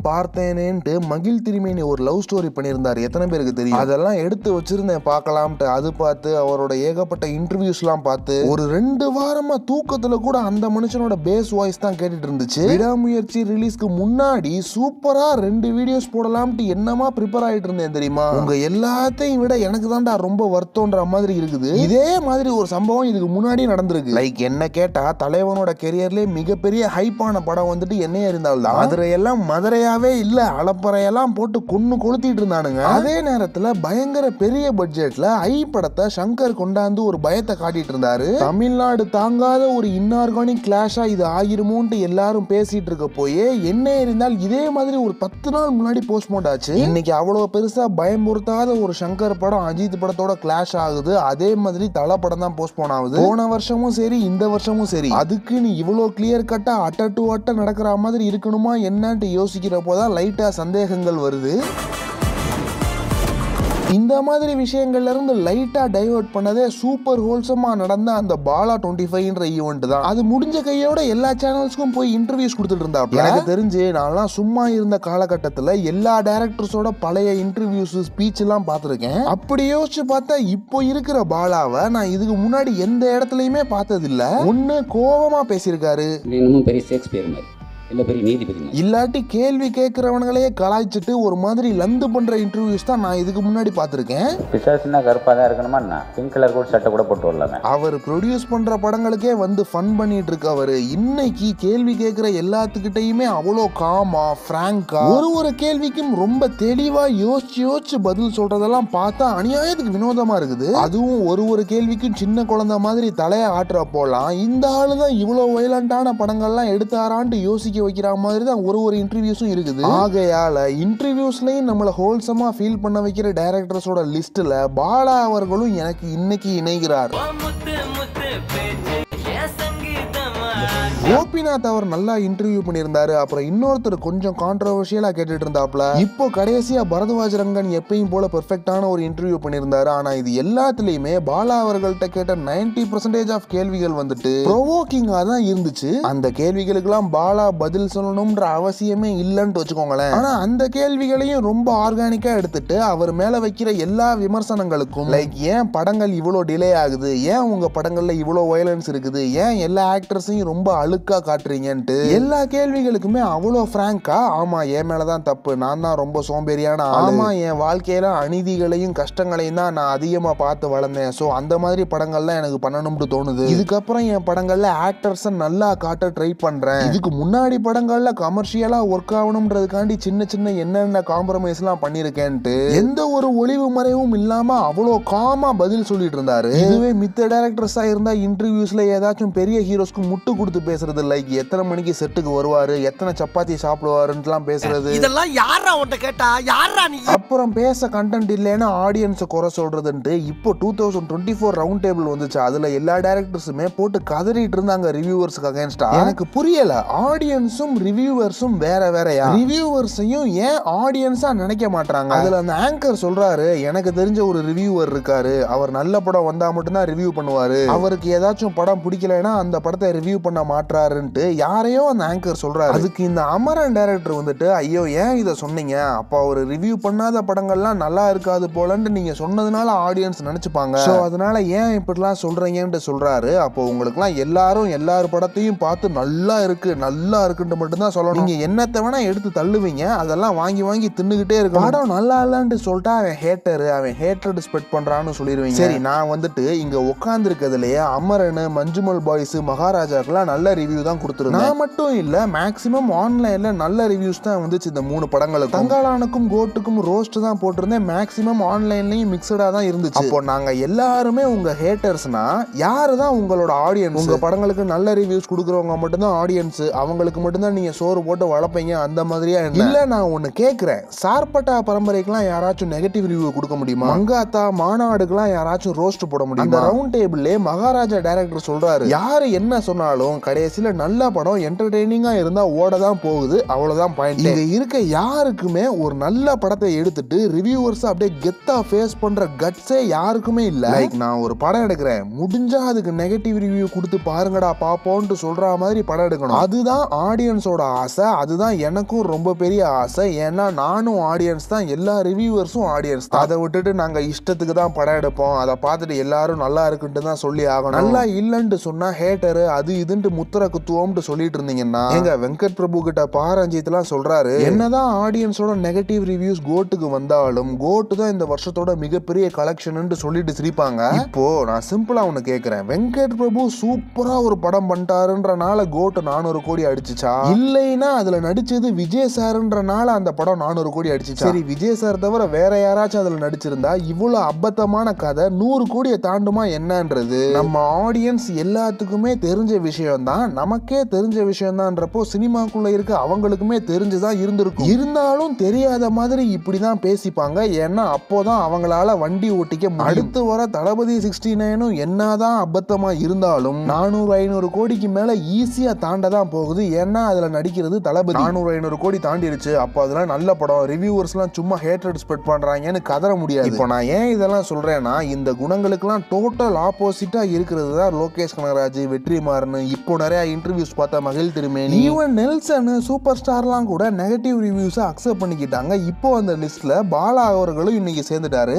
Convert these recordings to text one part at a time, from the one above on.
பார்த்தேனேன்ட்டு மகிழ் திருமேனி ஒரு லவ் ஸ்டோரி பண்ணியிருந்தார். எத்தனை பேருக்கு தெரியும்? அதெல்லாம் எடுத்து வச்சிருந்தேன் பார்க்கலாம்ட்டு. அது பார்த்து அவரோட ஏகப்பட்ட இன்டர்வியூஸ்லாம் பார்த்து ஒரு 2 வாரமா தூக்கத்துல கூட அந்த மனுஷனோட பேஸ் வாய்ஸ் தான் கேட்டுட்டு இருந்துச்சு. விடாமுயற்சி ரிலீஸ்க்கு முன்னாடி சூப்பரா 2 வீடியோஸ் போடலாம்ட்டு என்னமா ப்ரிப்பேர் ஆயிட்டு இருந்தேன் தெரியுமா? உங்க எல்லாத்தையும் விட எனக்கு தான்டா ரொம்ப வருத்தம்ன்ற மாதிரி இருக்குது. இதே மாதிரி ஒரு சம்பவம் இதுக்கு முன்னாடி நடந்திருக்கு. லைக் என்ன கேட்டா தலைவனோட கெரியர்ல மிகப்பெரிய ஹைப்பான படம் வந்துட்டு என்னையே இருந்தால் தான் மதுரையெல்லாம் மதுரையாவே இல்ல, அலப்பறையெல்லாம் போட்டு கொன்னு கொளுத்திட்டு இருந்தானுங்க. அதே நேரத்துல பயங்கர பெரிய பட்ஜெட்ல ஐ படத்தை சங்கர் கொண்டாந்து ஒரு பயத்தை காட்டிட்டு இருந்தாரு. தமிழ்நாடு தாங்காத ஒரு இன்ஆர்கானிக் கிளாஷா இது ஆகிருமோன்ட்டு எல்லாரும் பேசிட்டு இருக்க போயே என்ன இருந்தால் இதே மாதிரி ஒரு 10 நாள் முன்னாடி போஸ்ட்மார்ட் ஆச்சு. இன்னைக்கு அவ்வளவு பெருசா பயமுறுத்தாத ஒரு சங்கர் படம் அஜித் படத்தோட கிளாஷ் ஆகுது. அதே மாதிரி தல படம் தான் போஸ்ட்போன் ஆகுது. போன வருஷமும் சரி இந்த வருஷமும் சரி. அதுக்கு நீ இவ்வளவு கிளியர் கட்டா அட்ட டு அட்ட நடக்கிற மாதிரி இருக்கணுமா என்னன்னு யோசிக்கிறப்போதான் லைட்டா சந்தேகங்கள் வருது. இந்த மாதிரி விஷயங்கள்ல இருந்து லைட்டா டைவர்ட் பண்ணதே சூப்பர் ஹோல்சமா நடந்த அந்த பாலா 25ன்ற ஈவெண்ட் தான். அது முடிஞ்ச கையோட எல்லா சேனல்ஸ்க்கும் போய் இன்டர்வியூஸ் கொடுத்துட்டு இருந்தாப்ல. எனக்கு தெரிஞ்சு நான்லாம் சும்மா இருந்த காலகட்டத்துல எல்லா டைரக்டர்ஸோட பழைய இன்டர்வியூஸ் ஸ்பீச் எல்லாம் பார்த்திருக்கேன். அப்படி யோசிச்சு பார்த்தா இப்போ இருக்கிற பாலாவை நான் இதுக்கு முன்னாடி எந்த இடத்துலயுமே பார்த்தது இல்ல. ஒண்ணு கோவமா பேசியிருக்காரு, பெரிய ஷேக்ஸ்பியர் மாதிரி இல்ல பெரிய நீதிபதி, இல்லாட்டி கேள்வி கேட்கிறவங்களே கலாய்ச்சிட்டு ஒரு மாதிரி லந்து பண்ற இன்டர்வியூஸ் தான் நான் இதுக்கு முன்னாடி பார்த்திருக்கேன். பிசாசுனா கருப்பா தான் இருக்கணுமா, பிங்க் கலர் கூட சட்டை கூட போட்டு வரலாமே. அவர் ப்ரொடியூஸ் பண்ற படங்களுக்கே வந்து ஃபன் பண்ணிட்டு இருக்கவர் இன்னைக்கு கேள்வி கேட்கிற எல்லாத்துக்கிட்டையுமே அவ்வளோ காமா பிராங்கா ஒரு கேள்விக்கும் ரொம்ப தெளிவா யோசிச்சு பதில் சொல்றதெல்லாம் பார்த்தா அநியாயத்துக்கு வினோதமா இருக்குது. அதுவும் ஒரு கேள்விக்கும் சின்ன குழந்தை மாதிரி தலையை ஆட்டுற போலாம் இந்த ஆளுதான் இவ்வளவு வயலண்டான படங்கள்லாம் எடுத்தாரான்ட்டு யோசிக்க வைக்கிற மாதிரி தான் ஒரு இன்டர்வியூஸும் இருக்குது. ஆகையால இன்டர்வியூஸ்லயும் நம்மள ஹோல்சமா ஃபீல் பண்ண வைக்கிற டைரக்டர்ஸோட லிஸ்ட்ல பாலா அவர்களும் எனக்கு இன்னைக்கு இணைகிறார். கோபிநாத் அவர் நல்லா இன்டர்வியூ பண்ணியிருந்தாரு. அப்புறம் இன்னொருத்தர் கொஞ்சம் கான்ட்ரோவர்ஷியலா கேட்டுட்டு இருந்தாப்ல. இப்போ கடைசியா பரத்வாஜ் ரங்கன் எப்பயும் போல பெர்ஃபெக்டான ஒரு இன்டர்வியூ பண்ணியிருந்தாரு. ஆனா இது எல்லாத்துலயுமே பாலா அவர்கள்ட்ட கேட்ட 90% ஆஃப் கேள்விகள் வந்துட்டு ப்ரோவோக்கிங்கா தான் இருந்துச்சு. அந்த கேள்விகளுக்கெல்லாம் பாலா பதில் சொல்லணும்ன்ற அவசியமே இல்லைன்னு வச்சுக்கோங்களேன். ஆனா அந்த கேள்விகளையும் ரொம்ப ஆர்கானிக்கா எடுத்துட்டு அவர் மேல வைக்கிற எல்லா விமர்சனங்களுக்கும் லைக் ஏன் படங்கள் இவ்வளவு டிலே ஆகுது, ஏன் உங்க படங்கள்ல இவ்வளவு வயலன்ஸ் இருக்குது, ஏன் எல்லா ஆக்டர்ஸையும் ரொம்ப அழுக்கா காட்டுறீங்கன்ட்டு எல்லா கேள்விகளுக்குமே அவ்வளோ பிராங்கா ஆமா என் மேலதான் தப்பு, நான் தான் ரொம்ப சோம்பேறியான ஆமா என் வாழ்க்கையில அநீதிகளையும் கஷ்டங்களையும் தான் நான் அதிகமா பார்த்து வளர்ந்தேன். சோ அந்த மாதிரி படங்கள்லாம் எனக்கு பண்ணணும்னு தோணுது. இதுக்கப்புறம் என் படங்கள்ல ஆக்டர்ஸ் நல்லா காட்ட ட்ரை பண்றேன். இதுக்கு முன்னாடி படங்கள்ல கமர்ஷியலா ஒர்க் ஆகணும்ன்றதுக்காண்டி சின்ன என்னென்ன காம்ப்ரமைஸ் எல்லாம் பண்ணிருக்கேன்ட்டு எந்த ஒரு ஒளிவு மறைவும் இல்லாம அவ்வளோ காமா பதில் சொல்லிட்டு இருந்தாரு. இதுவே மித்த டைரக்டர்ஸா இருந்தா இன்டர்வியூஸ்ல ஏதாச்சும் பெரிய ஹீரோஸ்க்கு முட்டு கொடுத்து பேசுறது, லைக் எத்தனை மணிக்கு செட்டுக்கு வருவாரு, எத்தனை சப்பாத்தி சாப்பிடுவாருன்னுலாம் பேசுறது, இதெல்லாம் யாரா உன்கிட்ட கேட்டா யாரா நீ, அப்புறம் பேச கண்டென்ட் இல்லைன்னா ஆடியன்ஸை குறை சொல்றதுன்ட்டு இப்போ 2024 ரவுண்ட் டேபிள் வந்துச்சு. அதுல எல்லா டைரக்டர்ஸுமே போட்டு கதறிட்டு இருந்தாங்க ரிவ்யூவர்ஸ்க்கு அகைன்ஸ்டா. எனக்கு புரியல, ஆடியன்ஸும் ரிவ்யூவர்ஸும் வேறயா, ரிவ்யூவர்ஸையும் ஏன் ஆடியன்ஸா நினைக்க மாட்டாங்க? அதுல அந்த ஆங்கர் சொல்றாரு, எனக்கு தெரிஞ்ச ஒரு ரிவ்யூவர் இருக்காரு, அவர் நல்ல படம் வந்தா மட்டும்தான் ரிவ்யூ பண்ணுவாரு, அவருக்கு ஏதாச்சும் படம் பிடிக்கலைன்னா அந்த படத்தை ரிவ்யூ பண்ண மாட்டாருன்ட்டு யாரையோ அந்த ஆங்கர் சொல்றாரு. அதுக்கு இந்த அமரன் டைரக்டர் வந்துட்டு ஐயோ ஏன் இதை சொன்னீங்க, அப்ப அவர் ரிவ்யூ பண்ணாத படங்கள்லாம் நல்லா இருக்காது போலன்னு நீங்க சொன்னதுனால ஆடியன்ஸ் நினைச்சுப்பாங்க, சோ அதனால ஏன் இப்படிலாம் சொல்றீங்கன்னு சொல்றாரு. அப்போ உங்களுக்குலாம் எல்லாரும் படத்தையும் பார்த்து நல்லா இருக்குன்ட்டு மட்டும்தான் சொல்லணும். நீங்க என்னத்தை வேணா எடுத்து தள்ளுவீங்க, அதெல்லாம் வாங்கி தின்னுகிட்டே இருக்கு. படம் நல்லா இல்லன்னு சொல்லிட்டா அவன் ஹேட்டரு, அவன் ஹேட்டட் ஸ்ப்ரெட் பண்றான்னு சொல்லிடுவீங்க. சரி, நான் வந்துட்டு இங்க உட்கார்ந்து இருக்கிறதுலயே அமரன், மஞ்சுமல் பாய்ஸ், மகாராஜாக்கெல்லாம் நல்ல ரிவ்யூ தான் கொடுத்துருந்தேன். நான் மட்டும் இல்ல, மேக்ஸிமம் ஆன்லைன்ல நல்ல ரிவ்யூஸ் தான் வந்துச்சு இந்த 3 படங்களுக்கு. தங்காளானுக்கும் கோட்டுக்கும் ரோஸ்ட் தான் போட்டிருந்தேன். மேக்ஸிமம் ஆன்லைன்லயும் மிக்சடா தான் இருந்துச்சு. அப்போ நாங்க எல்லாருமே உங்க ஹேட்டர்ஸ்னா யாரு தான் உங்களோட ஆடியன்ஸ்? உங்க படங்களுக்கு நல்ல ரிவ்யூஸ் கொடுக்குறவங்க மட்டும்தான் ஆடியன்ஸ், அவங்களுக்கு மட்டும்தான் நீங்க சோறு போட்டு வளர்ப்பீங்க அந்த மாதிரியா? இல்ல, நான் ஒன்னு கேக்குறேன், சார்பட்டா பரம்பரைக்கெல்லாம் யாராச்சும் நெகட்டிவ் ரிவ்யூ கொடுக்க முடியுமா? மங்காத்தா மாநாடுக்கெல்லாம் யாராச்சும் ரோஸ்ட் போட முடியுமா? அந்த ரவுண்ட் டேபிள்ல மகாராஜா டைரக்டர் சொல்றாரு, யாரு என்ன சொன்னாலும் கடைசியில நல்ல படம் என்டர்டெய்னிங்கா இருந்தா ஓட தான் போகுது, அவ்வளவுதான் பாயிண்ட். இங்க இருக்க யாருக்குமே ஒரு நல்ல படத்தை எடுத்துட்டு ரிவ்யூவர்ஸ் அப்படியே கெத்தா ஃபேஸ் பண்ற கட்ஸே யாருக்குமே இல்ல. லைக் நான் ஒரு படம் எடுக்கிறேன், முடிஞ்சா அதுக்கு நெகட்டிவ் ரிவ்யூ கொடுத்து பாருங்கடா பாப்போம்னு சொல்ற மாதிரி படம் எடுக்கணும். அதுதான் ஆடியன்ஸோட ஆசை, அதுதான் எனக்கும் ரொம்ப பெரிய ஆசை. ஏன்னா நானும் ஆடியன்ஸ் தான், எல்லா ரிவ்யூவர்ஸும் ஆடியன்ஸ் தான். அதை விட்டுட்டு நாங்க இஷ்டத்துக்கு தான் படம் எடுப்போம், அதை பார்த்துட்டு எல்லாரும் நல்லா இருக்குன்ட்டு தான் சொல்லி ஆகணும். நல்லா இல்லைன்னு சொன்னா ஹேட்டரு அது இதுன்ட்டு முத்திர குத்துவோம்னு சொல்லிட்டு இருந்தீங்கன்னா, எங்க வெங்கட் பிரபு கிட்ட பாரஞ்சித் எல்லாம் சொல்றாரு, என்னதான் ஆடியன்ஸோட நெகட்டிவ் ரிவ்யூஸ் கோட்டுக்கு வந்தாலும் கோட்டு தான் இந்த வருஷத்தோட மிகப்பெரிய கலெக்ஷன் சொல்லிட்டு சிரிப்பாங்க. இப்போ நான் சிம்பிளா ஒண்ணு கேக்குறேன், வெங்கட் பிரபு சூப்பரா ஒரு படம் பண்ணிட்டாருன்றனால கோட்டு 400 கோடி அடிச்சுச்சா, இல்லைன்னா அதுல நடிச்சது விஜய் சார்ன்றனால அந்த படம் 400 கோடி அடிச்சுச்சா? சரி, விஜய் சார் தவிர வேற யாராச்சும் அதுல நடிச்சிருந்தா இவ்வளவு அபத்தமான கதை 100 கோடியை தாண்டுமா என்னன்றது நம்ம ஆடியன்ஸ் எல்லாத்துக்குமே தெரிஞ்ச விஷயம் தான், நமக்கே தெரிஞ்ச விஷயம் தான்றப்போ சினிமாக்குள்ள இருக்க அவங்களுக்குமே தெரிஞ்சுதான் இருந்திருக்கும். இருந்தாலும் தெரியாத மாதிரி இப்படிதான் பேசிப்பாங்க, ஏன்னா அப்போதான் அவங்களால வண்டி ஓட்டிக்க முடியும். அடுத்து வர தளபதி 69 என்னதான் அபத்தமா இருந்தாலும் 400-500 கோடிக்கு மேல ஈஸியா தாண்டதான் போகுது. ஏன்னா அதுல நடிக்கிறது தளபதி. 400-500 கோடி தாண்டிடுச்சு, அப்போ அதெல்லாம் நல்ல படம், ரிவ்யூவர்ஸ் எல்லாம் சும்மா ஹேட்ரட் ஸ்ப்ரெட் பண்றாங்கன்னு கதற முடியாது. இப்போ நான் ஏன் இதெல்லாம் சொல்றேன்னா, இந்த குணங்களுக்கெல்லாம் டோட்டல் ஆப்போசிட்டா இருக்கிறது தான் லோகேஷ் கனகராஜ், வெற்றிமாறன், இப்போ நிறைய இன்டர்வியூஸ் பார்த்தா மகிழ் திருமேனி, ஈவன் நெல்சன், சூப்பர் ஸ்டார்லாம் கூட நெகட்டிவ் ரிவ்யூஸை அக்செப்ட் பண்ணிக்கிட்டாங்க. இப்போ அந்த லிஸ்ட்ல பாலா அவர்களும் இன்னைக்கு சேர்ந்துட்டாரு.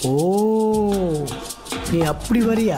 ஓ, நீ அப்படி வரியா?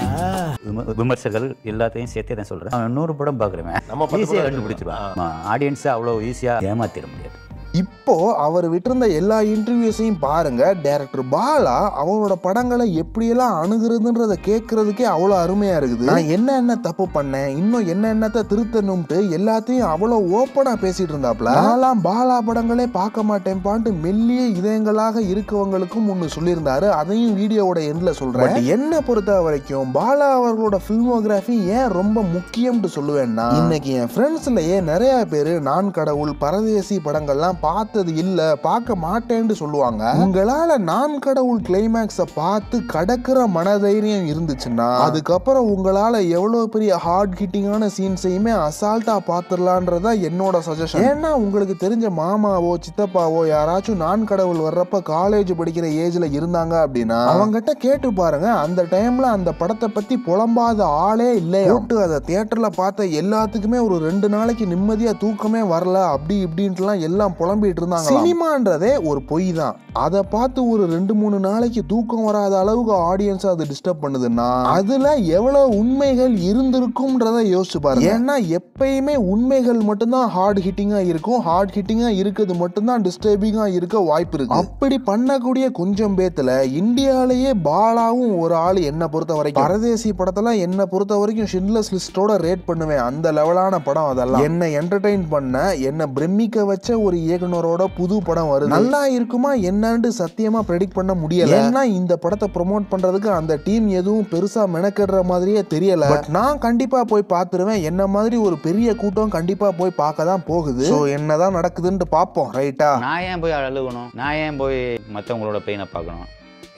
விமர்சகர்கள் எல்லாத்தையும் சேர்த்தே தான் சொல்றேன். 100 படம் பார்க்குறேன், நம்ம ஈஸியாக கண்டுபிடிச்சிருவான். ஆடியன்ஸை அவ்வளோ ஈஸியாக ஏமாத்திட முடியாது. இப்போ அவர் விட்டிருந்த எல்லா இன்டர்வியூஸையும் பாருங்க, டைரக்டர் பாலா அவரோட படங்களை எப்படியெல்லாம் அணுகிறதுன்றத கேட்கறதுக்கே அவ்வளோ அருமையா இருக்குது. நான் என்ன தப்பு பண்ணேன், இன்னும் என்னத்தை திருத்தணும்ட்டு எல்லாத்தையும் அவ்வளோ ஓப்பனா பேசிட்டு இருந்தாப்ல. நான்லாம் பாலா படங்களே பார்க்க மாட்டேன்பான்ட்டு மெல்லிய இதயங்களாக இருக்கவங்களுக்கும் ஒன்று சொல்லியிருந்தாரு, அதையும் வீடியோவோட எண்ட்ல சொல்றேன். என்ன பொறுத்த வரைக்கும் பாலா அவர்களோட பிலிமோகிராஃபி ஏன் ரொம்ப முக்கியம்னு சொல்லுவேன்னா, இன்னைக்கு என் ஃப்ரெண்ட்ஸ்லயே நிறைய பேரு நான் கடவுள், பரதேசி படங்கள்லாம் பார்த்தது இல்ல, பார்க்க மாட்டேன்னு சொல்லுவாங்க. உங்களால நான் கடவுள் கிளைமேக்ஸ பார்த்து கடக்கிற மனதைரியம் இருந்துச்சுன்னா அதுக்கப்புறம் உங்களால எவ்வளவு பெரிய ஹார்ட் ஹிட்டிங்கான சீன்ஸையுமே அசால்ட்டா பார்த்துடலான்றதா என்னோட சஜஷன். ஏன்னா உங்களுக்கு தெரிஞ்ச மாமாவோ சித்தப்பாவோ யாராச்சும் நான் கடவுள் வர்றப்ப காலேஜ் படிக்கிற ஏஜ்ல இருந்தாங்க அப்படின்னா அவங்ககிட்ட கேட்டு பாருங்க, அந்த டைம்ல அந்த படத்தை பத்தி புலம்பாத ஆளே இல்லை. அதை தியேட்டர்ல பார்த்த எல்லாத்துக்குமே ஒரு 2 நாளைக்கு நிம்மதியா தூக்கமே வரல, அப்படி இப்படின்ட்டுலாம் எல்லாம் புலம்பிட்டு இருந்தாங்க. சினிமான்றதே ஒரு பொய் தான், அதை பார்த்து ஒரு 2-3 நாளைக்கு தூக்கம் வராத அளவுக்கு ஆடியன்ஸ் அது டிஸ்டர்ப் பண்ணுதுன்னா அதுல எவ்வளவு உண்மைகள் இருந்திருக்கும்ன்றத யோசிச்சு பாருங்க. ஏன்னா எப்பயுமே உண்மைகள் மட்டும்தான் ஹார்ட் ஹிட்டிங்கா இருக்கும், ஹார்ட் ஹிட்டிங்கா இருக்கிறது மட்டும்தான் டிஸ்டர்பிங்கா இருக்க வாய்ப்பு இருக்கு. அப்படி பண்ணக்கூடிய கொஞ்சம் பேத்துல இந்தியாலேயே பாலாவும் ஒரு ஆள். என்ன பொறுத்த வரைக்கும் பரதேசி படத்தெல்லாம் என்ன பொறுத்த வரைக்கும் ஷிண்ட்லர்ஸ் லிஸ்டோட ரேட் பண்ணுவேன், அந்த லெவலான படம். அதெல்லாம் என்ன என்டர்டெயின் பண்ண, என்ன பிரமிக்க வச்ச ஒரு இயக்குனரோட புது படம் வருது, நல்லா இருக்குமா என்னன்னு சத்தியமா ப்ரெடிக்ட் பண்ண முடியல. ஏன்னா இந்த படத்தை ப்ரோமோட் பண்றதுக்கு அந்த டீம் எதுவும் பெருசா மெனக்கெடுற மாதிரியே தெரியல. பட் நான் கண்டிப்பா போய் பார்த்துருவேன், என்ன மாதிரி ஒரு பெரிய கூட்டம் கண்டிப்பா போய் பார்க்க தான் போகுது. ஸோ என்னதான் நடக்குதுன்னு பார்ப்போம். ரைட்டா, நான் ஏன் போய் அழுகணும், நான் ஏன் போய் மற்றவங்களோட பெயினை பார்க்கணும்,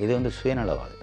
இது சுயநலவாது.